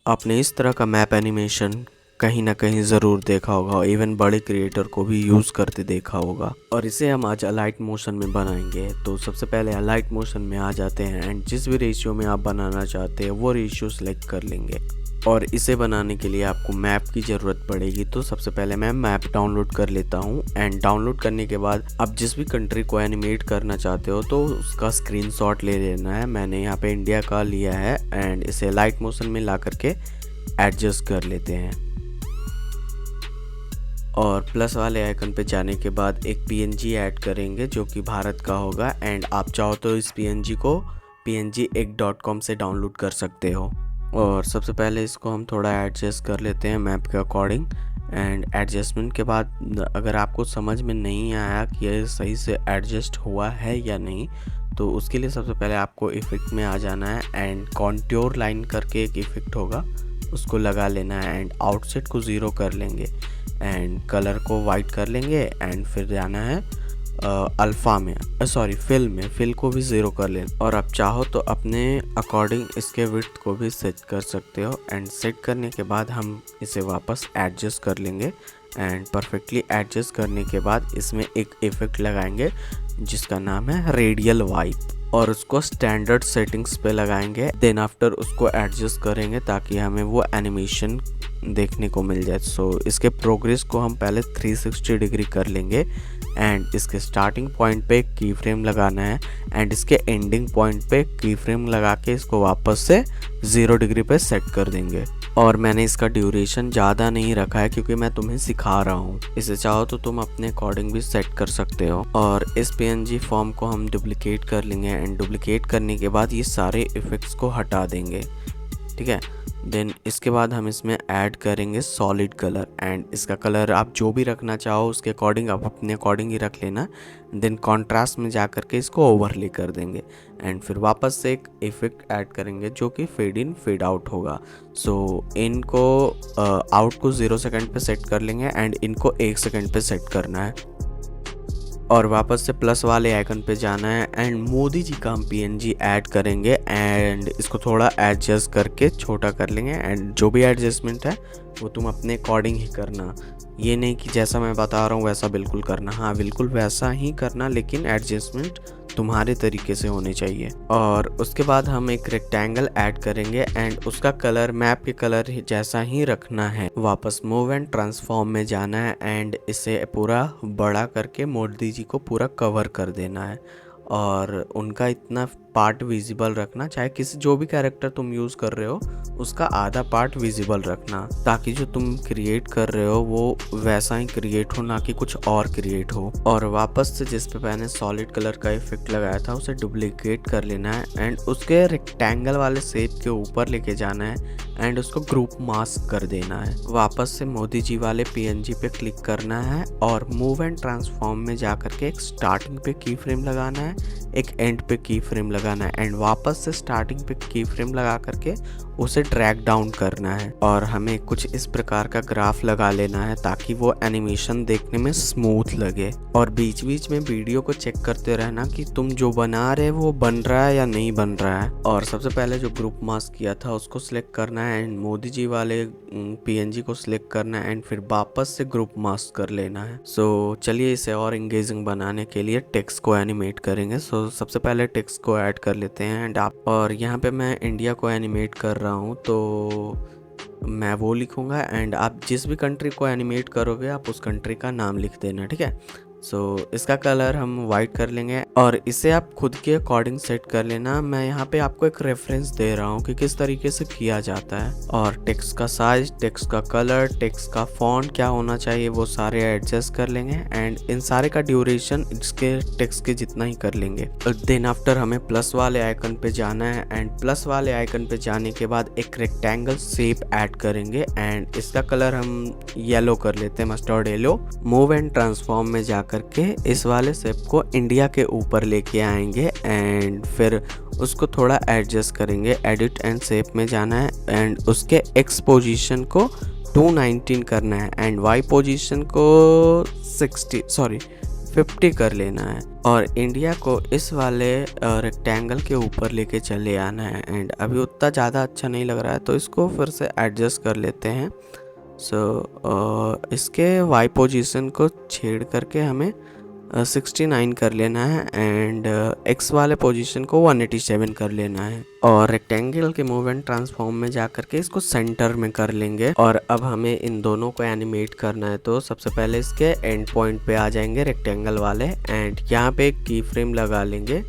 आपने इस तरह का मैप एनिमेशन कहीं ना कहीं ज़रूर देखा होगा, इवन बड़े क्रिएटर को भी यूज़ करते देखा होगा। और इसे हम आज अलाइट मोशन में बनाएंगे। तो सबसे पहले अलाइट मोशन में आ जाते हैं एंड जिस भी रेशियो में आप बनाना चाहते हैं वो रेशियो सेलेक्ट कर लेंगे। और इसे बनाने के लिए आपको मैप की ज़रूरत पड़ेगी। तो सबसे पहले मैं मैप डाउनलोड कर लेता हूँ एंड डाउनलोड करने के बाद आप जिस भी कंट्री को एनिमेट करना चाहते हो तो उसका स्क्रीनशॉट ले लेना है। मैंने यहाँ पे इंडिया का लिया है एंड इसे लाइट मोशन में ला करके एडजस्ट कर लेते हैं। और प्लस वाले आइकन पे जाने के बाद एक पीएनजी ऐड करेंगे जो कि भारत का होगा एंड आप चाहो तो इस पीएनजी को png1.com से डाउनलोड कर सकते हो। और सबसे पहले इसको हम थोड़ा एडजस्ट कर लेते हैं मैप के अकॉर्डिंग। एंड एडजस्टमेंट के बाद अगर आपको समझ में नहीं आया कि ये सही से एडजस्ट हुआ है या नहीं, तो उसके लिए सबसे पहले आपको इफ़ेक्ट में आ जाना है एंड कॉन्ट्योर लाइन करके एक इफ़ेक्ट होगा, उसको लगा लेना है एंड आउटसेट को 0 कर लेंगे एंड कलर को वाइट कर लेंगे एंड फिर जाना है अल्फ़ा में फिल को भी 0 कर लें। और आप चाहो तो अपने अकॉर्डिंग इसके विड्थ को भी सेट कर सकते हो एंड सेट करने के बाद हम इसे वापस एडजस्ट कर लेंगे एंड परफेक्टली एडजस्ट करने के बाद इसमें एक इफ़ेक्ट लगाएंगे जिसका नाम है रेडियल वाइप और उसको स्टैंडर्ड सेटिंग्स पे लगाएंगे। देन आफ्टर उसको एडजस्ट करेंगे ताकि हमें वो एनिमेशन देखने को मिल जाए। सो इसके प्रोग्रेस को हम पहले 360 डिग्री कर लेंगे एंड इसके स्टार्टिंग पॉइंट पे एक की फ्रेम लगाना है एंड इसके एंडिंग पॉइंट पे की फ्रेम लगा के इसको वापस से 0 डिग्री पे सेट कर देंगे। और मैंने इसका ड्यूरेशन ज़्यादा नहीं रखा है क्योंकि मैं तुम्हें सिखा रहा हूँ। इसे चाहो तो तुम अपने अकॉर्डिंग भी सेट कर सकते हो। और इस पीएनजी फॉर्म को हम डुप्लिकेट कर लेंगे एंड डुप्लिकेट करने के बाद ये सारे इफ़ेक्ट्स को हटा देंगे, ठीक है। देन इसके बाद हम इसमें ऐड करेंगे सॉलिड कलर एंड इसका कलर आप जो भी रखना चाहो उसके अकॉर्डिंग आप अपने अकॉर्डिंग ही रख लेना। देन कॉन्ट्रास्ट में जा करके इसको ओवरले कर देंगे एंड फिर वापस से एक इफ़ेक्ट ऐड करेंगे जो कि फेड इन फेड आउट होगा। सो इनको आउट को 0 सेकंड पे सेट कर लेंगे एंड इनको 1 सेकंड पे सेट करना है। और वापस से प्लस वाले आइकन पे जाना है एंड मोदी जी का हम पीएनजी ऐड करेंगे एंड इसको थोड़ा एडजस्ट करके छोटा कर लेंगे एंड जो भी एडजस्टमेंट है वो तुम अपने अकॉर्डिंग ही करना। ये नहीं कि जैसा मैं बता रहा हूँ वैसा बिल्कुल करना, हाँ बिल्कुल वैसा ही करना लेकिन एडजस्टमेंट तुम्हारे तरीके से होने चाहिए। और उसके बाद हम एक रेक्टेंगल ऐड करेंगे एंड उसका कलर मैप के कलर जैसा ही रखना है। वापस मूव एंड ट्रांसफॉर्म में जाना है एंड इसे पूरा बड़ा करके मोदी जी को पूरा कवर कर देना है और उनका इतना पार्ट विजिबल रखना, चाहे किसी जो भी कैरेक्टर तुम यूज़ कर रहे हो उसका आधा पार्ट विजिबल रखना ताकि जो तुम क्रिएट कर रहे हो वो वैसा ही क्रिएट हो, ना कि कुछ और क्रिएट हो। और वापस से जिस पे मैंने सॉलिड कलर का इफेक्ट लगाया था उसे डुप्लीकेट कर लेना है एंड उसके रेक्टेंगल वाले शेप के ऊपर लेके जाना है एंड उसको ग्रुप मास्क कर देना है। वापस से मोदी जी वाले पीएनजी पे क्लिक करना है और मूव एंड ट्रांसफॉर्म में जा करके एक स्टार्टिंग पे की फ्रेम लगाना है, एक एंड पे की फ्रेम लगाना है एंड वापस से स्टार्टिंग पे की फ्रेम लगा करके उसे ड्रैग डाउन करना है। और हमें कुछ इस प्रकार का ग्राफ लगा लेना है ताकि वो एनिमेशन देखने में स्मूथ लगे। और बीच बीच में वीडियो को चेक करते रहना कि तुम जो बना रहे वो बन रहा है या नहीं बन रहा है। और सबसे पहले जो ग्रुप मास्क किया था उसको सिलेक्ट करना है एंड मोदी जी वाले पीएनजी को सिलेक्ट करना है एंड फिर वापस से ग्रुप मास्क कर लेना है। सो चलिए इसे और इंगेजिंग बनाने के लिए टेक्स्ट को एनिमेट करेंगे। सो सबसे पहले टेक्स्ट को ऐड कर लेते हैं एंड आप, और यहाँ पे मैं इंडिया को एनिमेट कर रहा हूँ तो मैं वो लिखूँगा एंड आप जिस भी कंट्री को एनिमेट करोगे आप उस कंट्री का नाम लिख देना, ठीक है। सो इसका कलर हम वाइट कर लेंगे और इसे आप खुद के अकॉर्डिंग सेट कर लेना। मैं यहाँ पे आपको एक रेफरेंस दे रहा हूँ कि किस तरीके से किया जाता है। और टेक्स्ट का साइज, टेक्स्ट का कलर, टेक्स्ट का फॉन्ट क्या होना चाहिए वो सारे एडजस्ट कर लेंगे एंड इन सारे का ड्यूरेशन इसके टेक्स्ट के जितना ही कर लेंगे। देन आफ्टर हमें प्लस वाले आइकन पे जाना है एंड प्लस वाले आइकन पे जाने के बाद एक रेक्टेंगल शेप ऐड करेंगे एंड इसका कलर हम येलो कर लेते हैं, mustard yellow. Move and transform में जा करके इस वाले शेप को इंडिया के ऊपर लेके आएंगे एंड फिर उसको थोड़ा एडजस्ट करेंगे। एडिट एंड शेप में जाना है एंड उसके एक्स पोजीशन को 219 करना है एंड वाई पोजीशन को 50 कर लेना है और इंडिया को इस वाले रेक्टेंगल के ऊपर लेके चले आना है। एंड अभी उतना ज़्यादा अच्छा नहीं लग रहा है तो इसको फिर से एडजस्ट कर लेते हैं। इसके वाई पोजीशन को छेड़ करके हमें 69 कर लेना है एंड एक्स वाले पोजीशन को 187 कर लेना है और रेक्टेंगल के मूव एंड ट्रांसफॉर्म में जा करके इसको सेंटर में कर लेंगे। और अब हमें इन दोनों को एनिमेट करना है तो सबसे पहले इसके एंड पॉइंट पे आ जाएंगे रेक्टेंगल वाले एंड यहाँ पे एक की फ्रेम लगा लेंगे।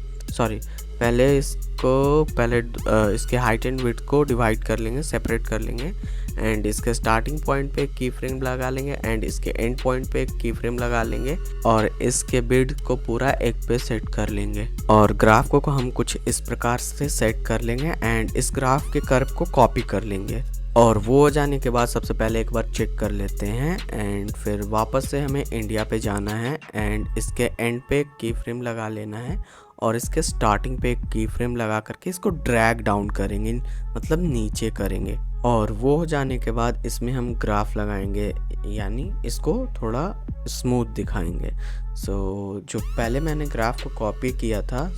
पहले इसके हाइट एंड विड्थ को डिवाइड कर लेंगे, सेपरेट कर लेंगे एंड इसके स्टार्टिंग पॉइंट पे एक की फ्रेम लगा लेंगे एंड इसके एंड पॉइंट पे एक की फ्रेम लगा लेंगे और इसके विड्थ को पूरा एक पे सेट कर लेंगे। और ग्राफ को हम कुछ इस प्रकार से सेट कर लेंगे एंड इस ग्राफ के कर्व को कॉपी कर लेंगे। और वो हो जाने के बाद सबसे पहले एक बार चेक कर लेते हैं एंड फिर वापस से हमें इंडिया पे जाना है एंड इसके एंड पे एक की फ्रेम लगा लेना है और इसके स्टार्टिंग पे एक की फ्रेम लगा करके इसको ड्रैग डाउन करेंगे, मतलब नीचे करेंगे। और वो हो जाने के बाद इसमें हम ग्राफ लगाएंगे, यानी इसको थोड़ा स्मूथ दिखाएंगे। जो पहले मैंने ग्राफ को कॉपी किया था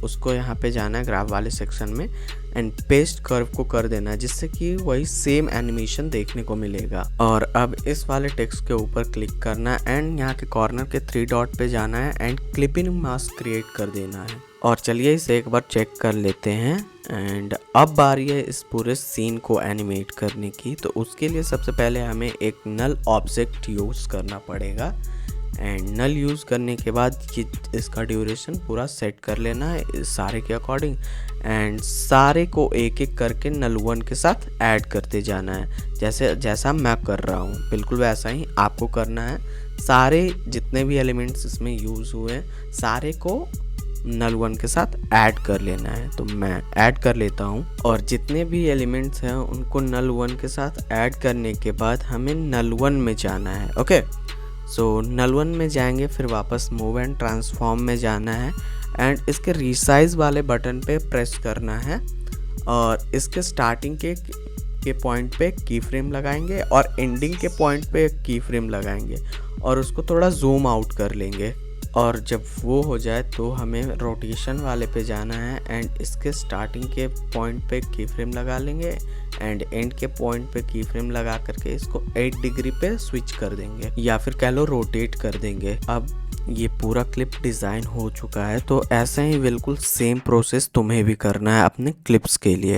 उसको यहाँ पे जाना है ग्राफ वाले सेक्शन में एंड पेस्ट कर्व को कर देना है जिससे कि वही सेम एनिमेशन देखने को मिलेगा। और अब इस वाले टेक्स्ट के ऊपर क्लिक करना है एंड यहाँ के कॉर्नर के 3 डॉट पे जाना है एंड क्लिपिंग मास्क क्रिएट कर देना है। और चलिए इसे एक बार चेक कर लेते हैं एंड अब बारी है इस पूरे सीन को एनिमेट करने की। तो उसके लिए सबसे पहले हमें एक नल ऑब्जेक्ट यूज़ करना पड़ेगा एंड नल यूज़ करने के बाद इसका ड्यूरेशन पूरा सेट कर लेना है सारे के अकॉर्डिंग एंड सारे को एक एक करके नल 1 के साथ ऐड करते जाना है। जैसा मैं कर रहा हूँ बिल्कुल वैसा ही आपको करना है। सारे जितने भी एलिमेंट्स इसमें यूज़ हुए सारे को नल 1 के साथ ऐड कर लेना है। तो मैं ऐड कर लेता हूँ और जितने भी एलिमेंट्स हैं उनको नल 1 के साथ ऐड करने के बाद हमें नल 1 में जाना है। ओके, नल 1 में जाएंगे, फिर वापस मूव एंड ट्रांसफॉर्म में जाना है एंड इसके रीसाइज वाले बटन पे प्रेस करना है और इसके स्टार्टिंग के पॉइंट पे की फ्रेम लगाएंगे और एंडिंग के पॉइंट पे की फ्रेम लगाएंगे और उसको थोड़ा जूम आउट कर लेंगे। और जब वो हो जाए तो हमें रोटेशन वाले पे जाना है एंड इसके स्टार्टिंग के पॉइंट पे की फ्रेम लगा लेंगे एंड एंड के पॉइंट पे की फ्रेम लगा करके इसको 8 डिग्री पे स्विच कर देंगे या फिर कह लो रोटेट कर देंगे। अब ये पूरा क्लिप डिज़ाइन हो चुका है। तो ऐसे ही बिल्कुल सेम प्रोसेस तुम्हें भी करना है अपने क्लिप्स के लिए।